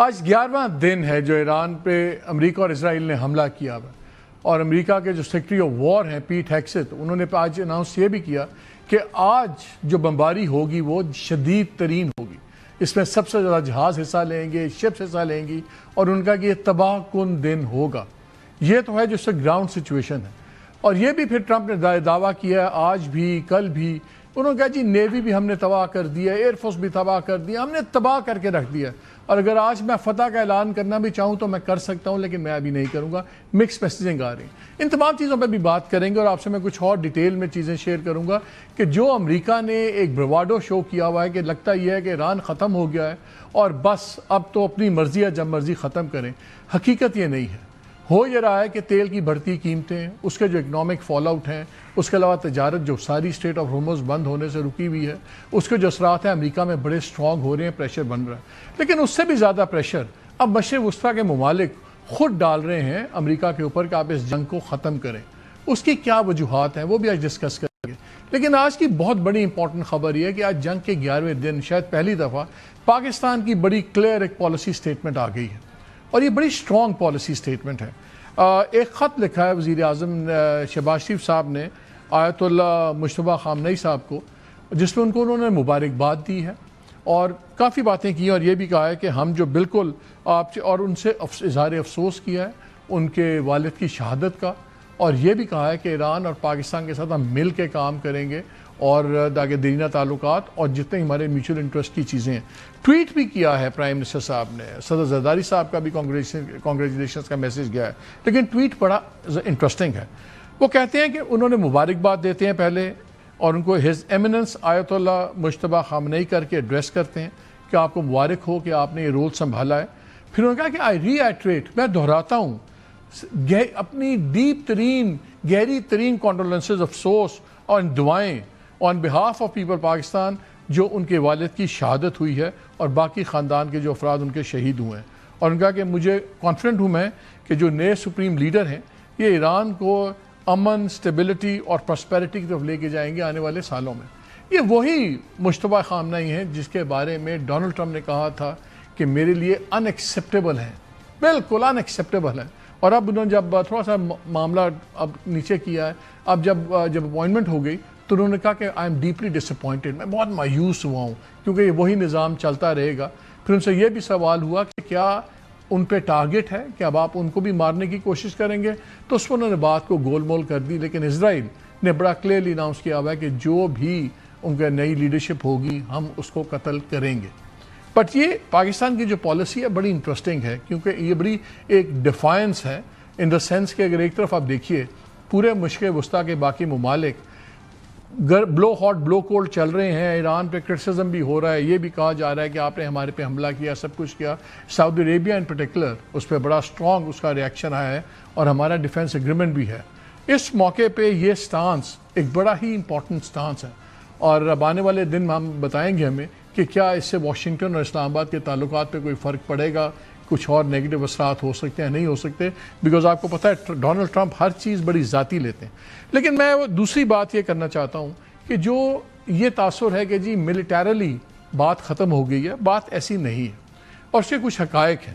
آج 11واں دن ہے جو ایران پہ امریکہ اور اسرائیل نے حملہ کیا ہوا، اور امریکہ کے جو سیکرٹری آف وار ہیں پیٹ ہیگسیت، انہوں نے آج اناؤنس یہ بھی کیا کہ آج جو بمباری ہوگی وہ شدید ترین ہوگی، اس میں سب سے زیادہ جہاز حصہ لیں گے، شپس حصہ لیں گی، اور ان کا کہ یہ تباہ کن دن ہوگا۔ یہ تو ہے جو سے گراؤنڈ سچویشن ہے۔ اور یہ بھی پھر ٹرمپ نے دعویٰ کیا ہے آج بھی کل بھی، انہوں نے کہا جی نیوی بھی ہم نے تباہ کر دیا، ایئر فورس بھی تباہ کر دیا، ہم نے تباہ کر کے رکھ دیا، اور اگر آج میں فتح کا اعلان کرنا بھی چاہوں تو میں کر سکتا ہوں، لیکن میں ابھی نہیں کروں گا۔ مکس میسیجنگ آ رہی ہیں۔ ان تمام چیزوں پہ بھی بات کریں گے، اور آپ سے میں کچھ اور ڈیٹیل میں چیزیں شیئر کروں گا کہ جو امریکہ نے ایک برواڈو شو کیا ہوا ہے کہ لگتا یہ ہے کہ ایران ختم ہو گیا ہے اور بس اب تو اپنی مرضی ہے جب مرضی ختم کریں، حقیقت یہ نہیں ہے۔ ہو یہ رہا ہے کہ تیل کی بڑھتی قیمتیں، اس کے جو اکنامک فال آؤٹ ہیں، اس کے علاوہ تجارت جو ساری اسٹریٹ آف ہارمز بند ہونے سے رکی ہوئی ہے، اس کے جو اثرات ہیں امریکہ میں بڑے سٹرونگ ہو رہے ہیں، پریشر بن رہا ہے۔ لیکن اس سے بھی زیادہ پریشر اب مشرق وسطیٰ کے ممالک خود ڈال رہے ہیں امریکہ کے اوپر کہ آپ اس جنگ کو ختم کریں۔ اس کی کیا وجوہات ہیں وہ بھی آج ڈسکس کریں گے۔ لیکن آج کی بہت بڑی امپورٹنٹ خبر یہ ہے کہ آج جنگ کے 11ویں دن شاید پہلی دفعہ پاکستان کی بڑی کلیئر ایک پالیسی سٹیٹمنٹ آ گئی ہے، اور یہ بڑی سٹرونگ پالیسی سٹیٹمنٹ ہے۔ ایک خط لکھا ہے وزیر اعظم شہباز شریف صاحب نے آیت اللہ مجتبیٰ خامنئی صاحب کو، جس میں انہوں نے مبارکباد دی ہے اور کافی باتیں کی، اور یہ بھی کہا ہے کہ ہم جو بالکل آپ اور ان سے اظہار افسوس کیا ہے ان کے والد کی شہادت کا، اور یہ بھی کہا ہے کہ ایران اور پاکستان کے ساتھ ہم مل کے کام کریں گے اور تاکہ دیرینہ تعلقات اور جتنے ہمارے میوچل انٹرسٹ کی چیزیں ہیں۔ ٹویٹ بھی کیا ہے پرائم منسٹر صاحب نے، صدر زرداری صاحب کا بھی کانگریچولیشنز کا میسیج گیا ہے، لیکن ٹویٹ بڑا انٹرسٹنگ ہے۔ وہ کہتے ہیں کہ انہوں نے مبارکباد دیتے ہیں پہلے، اور ان کو ہز ایمیننس آیت اللہ مجتبیٰ خامنئی کر کے ایڈریس کرتے ہیں کہ آپ کو مبارک ہو کہ آپ نے یہ رول سنبھالا ہے۔ پھر انہوں نے کہا کہ آئی ری ایٹریٹ، میں دہراتا ہوں اپنی ڈیپ ترین گہری ترین کانڈولنسز افسوس اور دعائیں آن بہاف آف پیپل پاکستان جو ان کے والد کی شہادت ہوئی ہے اور باقی خاندان کے جو افراد ان کے شہید ہوئے ہیں، اور ان کا کہ مجھے کانفیڈنٹ ہوں میں کہ جو نئے سپریم لیڈر ہیں یہ ایران کو امن، سٹیبلٹی اور پراسپیرٹی کی طرف لے کے جائیں گے آنے والے سالوں میں۔ یہ وہی مجتبیٰ خامنئی ہیں جس کے بارے میں ڈونلڈ ٹرمپ نے کہا تھا کہ میرے لیے ان ایکسیپٹیبل ہیں، بالکل ان ایکسیپٹیبل ہیں، اور اب انہوں نے جب تھوڑا سا معاملہ اب نیچے کیا ہے، اب جب اپوائنٹمنٹ ہو گئی تو انہوں نے کہا کہ I'm deeply disappointed, میں بہت مایوس ہوا ہوں کیونکہ یہ وہی نظام چلتا رہے گا۔ پھر ان سے یہ بھی سوال ہوا کہ کیا ان پہ ٹارگٹ ہے کہ اب آپ ان کو بھی مارنے کی کوشش کریں گے، تو اس پر انہوں نے بات کو گول مول کر دی، لیکن اسرائیل نے بڑا کلیئرلی اناؤنس کیا ہوا ہے کہ جو بھی ان کا نئی لیڈرشپ ہوگی ہم اس کو قتل کریں گے۔ بٹ یہ پاکستان کی جو پالیسی ہے بڑی انٹرسٹنگ ہے، کیونکہ یہ بڑی ایک ڈیفائنس ہے ان دا سینس کہ اگر ایک طرف آپ دیکھیے پورے مشرق وسطیٰ کے باقی ممالک بلو ہاٹ بلو کولڈ چل رہے ہیں، ایران پہ کرٹیسزم بھی ہو رہا ہے، یہ بھی کہا جا رہا ہے کہ آپ نے ہمارے پہ حملہ کیا، سب کچھ کیا۔ سعودی عربیہ ان پرٹیکولر اس پہ بڑا سٹرونگ اس کا ریاکشن آیا ہے، اور ہمارا ڈیفنس ایگریمنٹ بھی ہے۔ اس موقع پہ یہ سٹانس ایک بڑا ہی امپورٹنٹ سٹانس ہے، اور اب آنے والے دن ہم بتائیں گے ہمیں کہ کیا اس سے واشنگٹن اور اسلام آباد کے تعلقات پہ کوئی فرق پڑے گا، کچھ اور نیگیٹو اثرات ہو سکتے ہیں نہیں ہو سکتے، بیکاز آپ کو پتہ ہے ڈونلڈ ٹرمپ ہر چیز بڑی ذاتی لیتے ہیں۔ لیکن میں وہ دوسری بات یہ کرنا چاہتا ہوں کہ جو یہ تاثر ہے کہ جی ملیٹریلی بات ختم ہو گئی ہے، بات ایسی نہیں ہے، اور اس کے کچھ حقائق ہیں۔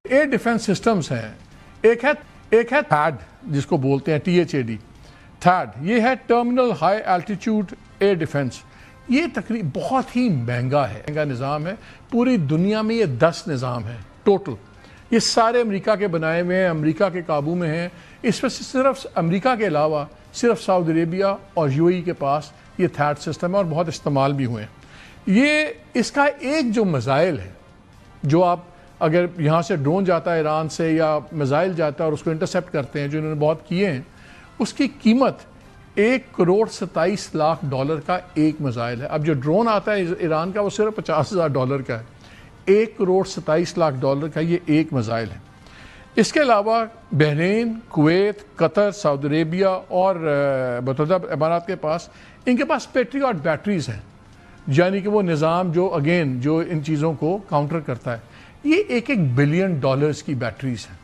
ایئر ڈیفنس سسٹمز ہیں، ایک ہے تھیڈ جس کو بولتے ہیں THAD، تھیڈ یہ ہے terminal high altitude air defence. یہ تقریباً بہت ہی مہنگا نظام ہے، پوری دنیا میں یہ 10 نظام ہیں ٹوٹل، یہ سارے امریکہ کے بنائے ہوئے ہیں، امریکہ کے قابو میں ہیں۔ اس میں سے صرف امریکہ کے علاوہ صرف سعودی عربیہ اور UAE کے پاس یہ تھیڈ سسٹم ہے، اور بہت استعمال بھی ہوئے ہیں۔ یہ اس کا ایک جو میزائل ہے، جو آپ اگر یہاں سے ڈرون جاتا ہے ایران سے یا میزائل جاتا ہے اور اس کو انٹرسیپٹ کرتے ہیں، جو انہوں نے بہت کیے ہیں، اس کی قیمت $1,27,00,000 کا ایک میزائل ہے۔ اب جو ڈرون آتا ہے ایران کا وہ صرف $50,000 کا ہے، $1,27,00,000 کا یہ ایک میزائل ہے۔ اس کے علاوہ بحرین، کویت، قطر، سعودی عربیہ اور متحدہ امارات کے پاس ان کے پاس پیٹریاٹ بیٹریز ہیں، یعنی کہ وہ نظام جو جو ان چیزوں کو کاؤنٹر کرتا ہے۔ یہ $1 بلین کی بیٹریز ہیں۔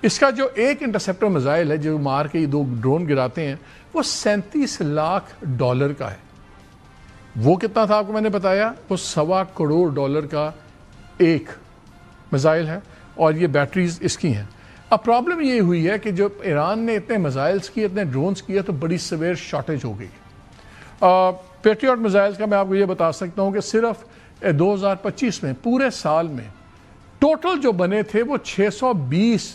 اس کا جو ایک انٹرسیپٹر میزائل ہے جو مار کے یہ 2 ڈرون گراتے ہیں وہ $37,00,000 کا ہے۔ وہ کتنا تھا آپ کو میں نے بتایا، وہ $1.25 کروڑ کا ایک میزائل ہے اور یہ بیٹریز اس کی ہیں. اب پرابلم یہ ہوئی ہے کہ جب ایران نے اتنے میزائلز کیے اتنے ڈرونز کیے تو بڑی سویر شارٹیج ہو گئی. پیٹریوٹ میزائلز کا میں آپ کو یہ بتا سکتا ہوں کہ صرف 2025 میں پورے سال میں ٹوٹل جو بنے تھے وہ 620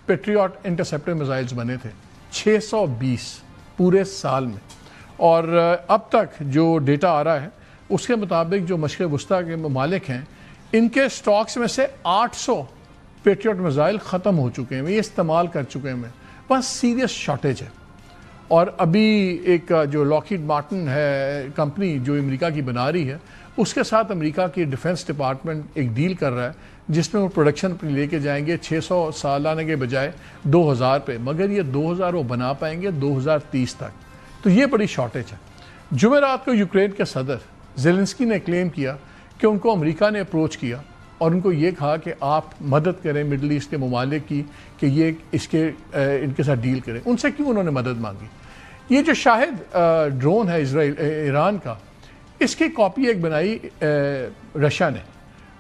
پیٹریوٹ انٹرسیپٹر میزائلز بنے تھے. 620 پورے سال میں. اور اب تک جو ڈیٹا آ رہا ہے اس کے مطابق جو مشرق وسطیٰ کے ممالک ہیں ان کے سٹاکس میں سے 800 پیٹریوٹ میزائل ختم ہو چکے ہیں, یہ استعمال کر چکے ہیں. بس سیریس شارٹیج ہے. اور ابھی ایک جو لاکہیڈ مارٹن ہے کمپنی جو امریکہ کی بنا رہی ہے, اس کے ساتھ امریکہ کی ڈیفنس ڈپارٹمنٹ ایک ڈیل کر رہا ہے جس میں وہ پروڈکشن پہ لے کے جائیں گے 600 سالانہ کے بجائے 2000 پہ, مگر یہ 2000 وہ بنا پائیں گے 2030 تک. تو یہ بڑی شارٹیج ہے. جمعرات کو یوکرین کے صدر زیلنسکی نے کلیم کیا کہ ان کو امریکہ نے اپروچ کیا اور ان کو یہ کہا کہ آپ مدد کریں مڈل ایسٹ کے ممالک کی کہ یہ ان کے ساتھ ڈیل کریں. ان سے کیوں انہوں نے مدد مانگی؟ یہ جو شاہد ڈرون ہے ایران کا, اس کی کاپی ایک بنائی رشیا نے,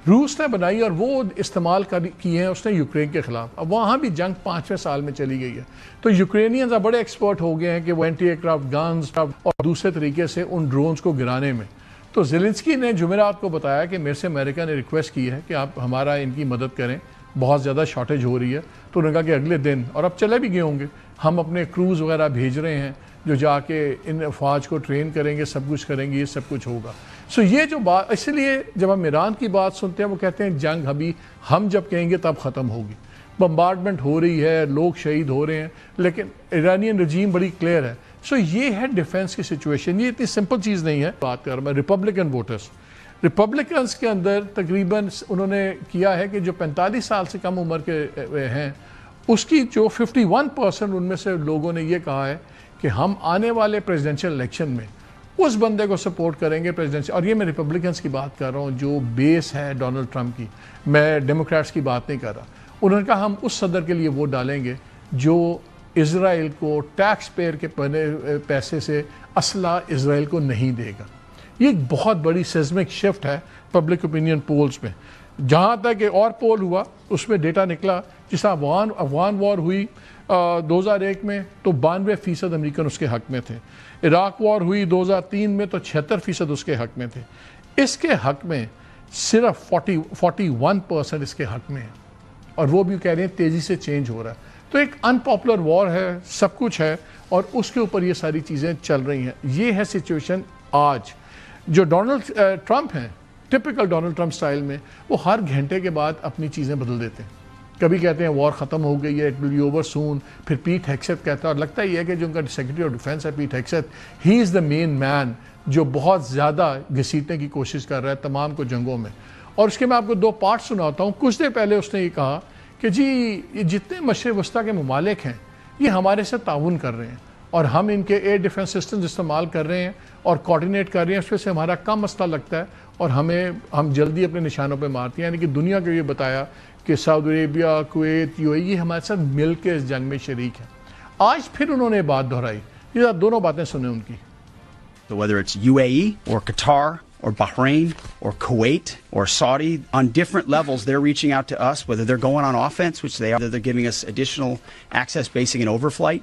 روس نے بنائی اور وہ استعمال کیے ہیں اس نے یوکرین کے خلاف. اب وہاں بھی جنگ 5ویں سال میں چلی گئی ہے. تو یوکرینینز اب بڑے ایکسپرٹ ہو گئے ہیں کہ وہ اینٹی ایئر کرافٹ گنز اور دوسرے طریقے سے ان ڈرونز کو گرانے میں. تو زیلنسکی نے جمعرات کو بتایا کہ میرے سے امریکہ نے ریکویسٹ کی ہے کہ آپ ہمارا ان کی مدد کریں, بہت زیادہ شارٹیج ہو رہی ہے. تو انہوں نے کہا کہ اگلے دن, اور اب چلے بھی گئے ہوں گے, ہم اپنے کروز وغیرہ بھیج رہے ہیں جو جا کے ان افواج کو ٹرین کریں گے, سب کچھ کریں گے, یہ سب کچھ ہوگا. یہ جو بات, اس لیے جب ہم ایران کی بات سنتے ہیں وہ کہتے ہیں جنگ ابھی ہم جب کہیں گے تب ختم ہوگی. بمبارڈمنٹ ہو رہی ہے, لوگ شہید ہو رہے ہیں, لیکن ایرانین رجیم بڑی کلیئر ہے. یہ ہے ڈیفنس کی سچویشن. یہ اتنی سمپل چیز نہیں ہے. بات کر رہا میں ریپبلکن ووٹرز, ریپبلکنز کے اندر تقریباً انہوں نے کیا ہے کہ جو 45 سال سے کم عمر کے ہیں اس کی جو 51% ان میں سے لوگوں نے یہ کہا ہے کہ ہم آنے والے پریزیڈنشل الیکشن میں اس بندے کو سپورٹ کریں گے پریزیڈنشل. اور یہ میں ریپبلکنز کی بات کر رہا ہوں جو بیس ہے ڈونلڈ ٹرمپ کی, میں ڈیموکریٹس کی بات نہیں کر رہا. انہوں نے کہا ہم اس صدر کے لیے ووٹ ڈالیں گے جو اسرائیل کو ٹیکس پیئر کے پیسے سے اسلحہ اسرائیل کو نہیں دے گا. یہ ایک بہت بڑی سیزمک شفٹ ہے پبلک اوپینین پولز میں. جہاں تک ایک اور پول ہوا اس میں ڈیٹا نکلا, جس طرح افغان وار ہوئی 2001 میں تو 92% امریکن اس کے حق میں تھے. عراق وار ہوئی 2003 میں تو 76% اس کے حق میں تھے. اس کے حق میں صرف 41% اس کے حق میں ہے, اور وہ بھی کہہ رہے ہیں تیزی سے چینج ہو رہا ہے. تو ایک ان پاپولر وار ہے, سب کچھ ہے, اور اس کے اوپر یہ ساری چیزیں چل رہی ہیں. یہ ہے سچویشن آج. جو ڈونلڈ ٹرمپ ہیں ٹپیکل ڈونلڈ ٹرمپ سٹائل میں, وہ ہر گھنٹے کے بعد اپنی چیزیں بدل دیتے ہیں. کبھی کہتے ہیں وار ختم ہو گئی ہے, اٹ ول بی اوور سون, پھر پیٹ ہیکسیت کہتا ہے, اور لگتا ہی ہے کہ جو ان کا سیکرٹری آف ڈیفینس ہے پیٹ ہیکسیت, ہی از دا مین مین جو بہت زیادہ گھسیٹنے کی کوشش کر رہا ہے تمام کو جنگوں میں. اور اس کے میں آپ کو 2 پارٹ سناتا ہوں. کچھ دیر پہلے اس نے یہ کہا کہ جی یہ جتنے مشرق وسطیٰ کے ممالک ہیں یہ ہمارے سے تعاون کر رہے ہیں اور ہم ان کے ایئر ڈیفنس سسٹمز استعمال کر رہے ہیں اور کوارڈینیٹ کر رہے ہیں, اس وجہ سے ہمارا کم مسئلہ لگتا ہے اور ہم جلدی اپنے نشانوں پہ مارتے ہیں. یعنی کہ دنیا کو یہ بتایا کہ سعودی عربیہ, کویت, UAE یہ ہمارے ساتھ مل کے اس جنگ میں شریک ہیں. آج پھر انہوں نے بات دہرائی. یہ دونوں باتیں سنیں ان کی. So whether it's UAE or Qatar or Bahrain or Kuwait or Saudi, on different levels they're reaching out to us, whether they're going on offense, which they are, whether they're giving us additional access basing and overflight.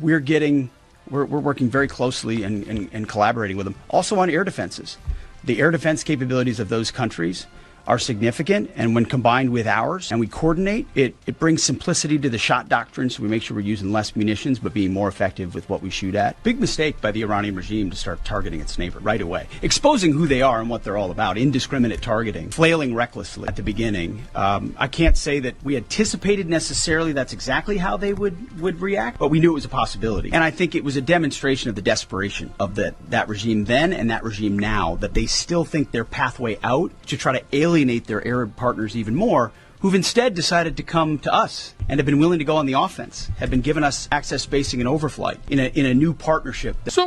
We're working very closely and collaborating with them. Also on air defenses. The air defense capabilities of those countries are significant, and when combined with ours and we coordinate, it brings simplicity to the shot doctrine, so we make sure we're using less munitions but being more effective with what we shoot at. Big mistake by the Iranian regime to start targeting its neighbor right away, exposing who they are and what they're all about, indiscriminate targeting, flailing recklessly at the beginning. I can't say that we anticipated necessarily that's exactly how they would react, but we knew it was a possibility. And I think it was a demonstration of the desperation of that regime then and that regime now, that they still think their pathway out to try to alienate their Arab partners even more, who've instead decided to come to us and have been willing to go on the offense, have been given us access spacing and overflight in a new partnership. So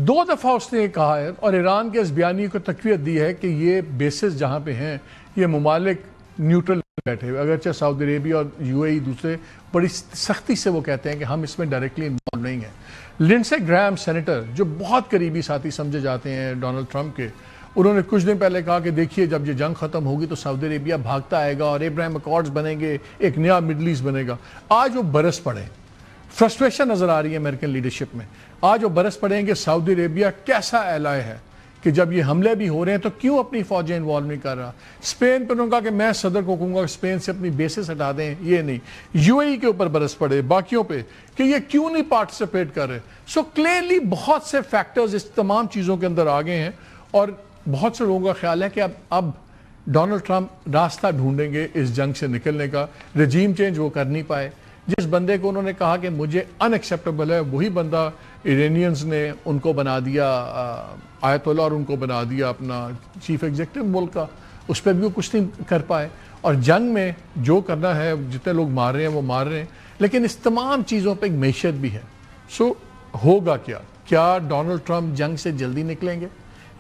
2 دفعہ اس نے یہ کہا ہے اور ایران کے اس بیانیے کو تقویت دی ہے کہ یہ بیسز جہاں پہ ہیں یہ ممالک نیوٹرل بیٹھے ہوئے, اگرچہ سعودی عربیہ اور UAE دوسرے بڑی سختی سے وہ کہتے ہیں کہ ہم اس میں ڈائریکٹلی انوالو نہیں ہیں. لنڈسے گرام سینیٹر جو بہت قریبی ساتھی سمجھے جاتے ہیں ڈونلڈ ٹرمپ کے, انہوں نے کچھ دن پہلے کہا کہ دیکھیے جب یہ جنگ ختم ہوگی تو سعودی عربیہ بھاگتا آئے گا اور ابراہیم اکارڈز بنیں گے, ایک نیا مڈل ایسٹ بنے گا. آج وہ برس پڑے, فرسٹریشن نظر آ رہی ہے امریکن لیڈرشپ میں. آج وہ برس پڑیں کہ سعودی عربیہ کیسا ایلائے ہے کہ جب یہ حملے بھی ہو رہے ہیں تو کیوں اپنی فوجیں انوالو نہیں کر رہا. اسپین پہ انہوں نے کہا کہ میں صدر کو کہوں گا کہ اسپین سے اپنی بیسز ہٹا دیں, یہ نہیں. یو اے ای کے اوپر برس پڑے, باقیوں پہ, کہ یہ کیوں نہیں پارٹیسپیٹ کر رہے. سو کلیئرلی بہت سے فیکٹرز اس تمام چیزوں کے اندر آگے ہیں, اور بہت سے لوگوں کا خیال ہے کہ اب ڈونلڈ ٹرمپ راستہ ڈھونڈیں گے اس جنگ سے نکلنے کا. رجیم چینج وہ کر نہیں پائے. جس بندے کو انہوں نے کہا کہ مجھے ان ایکسیپٹیبل ہے, وہی بندہ ایرانینز نے ان کو بنا دیا آیت اللہ, اور ان کو بنا دیا اپنا چیف ایگزیکٹو ملک کا. اس پہ بھی وہ کچھ نہیں کر پائے. اور جنگ میں جو کرنا ہے, جتنے لوگ مار رہے ہیں وہ مار رہے ہیں, لیکن اس تمام چیزوں پہ ایک معیشت بھی ہے. سو ہوگا کیا ڈونلڈ ٹرمپ جنگ سے جلدی نکلیں گے,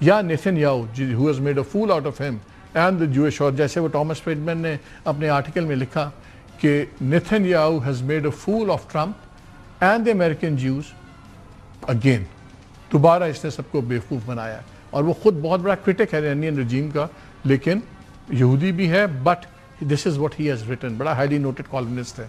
یا Nitin Yahoo who has made a fool out of him and the Jewish, اور جیسے وہ ٹامس فریڈمن نے اپنے آرٹیکل میں لکھا کہ Nitin Yahoo has made a fool of Trump and the American Jews again. دوبارہ اس نے سب کو بیوقوف بنایا ہے, اور وہ خود بہت بڑا کرٹک ہے ایرانین رجیم کا, لیکن یہودی بھی ہے, but this is what he has written. بڑا ہائیلی نوٹڈ کالمنسٹ ہے.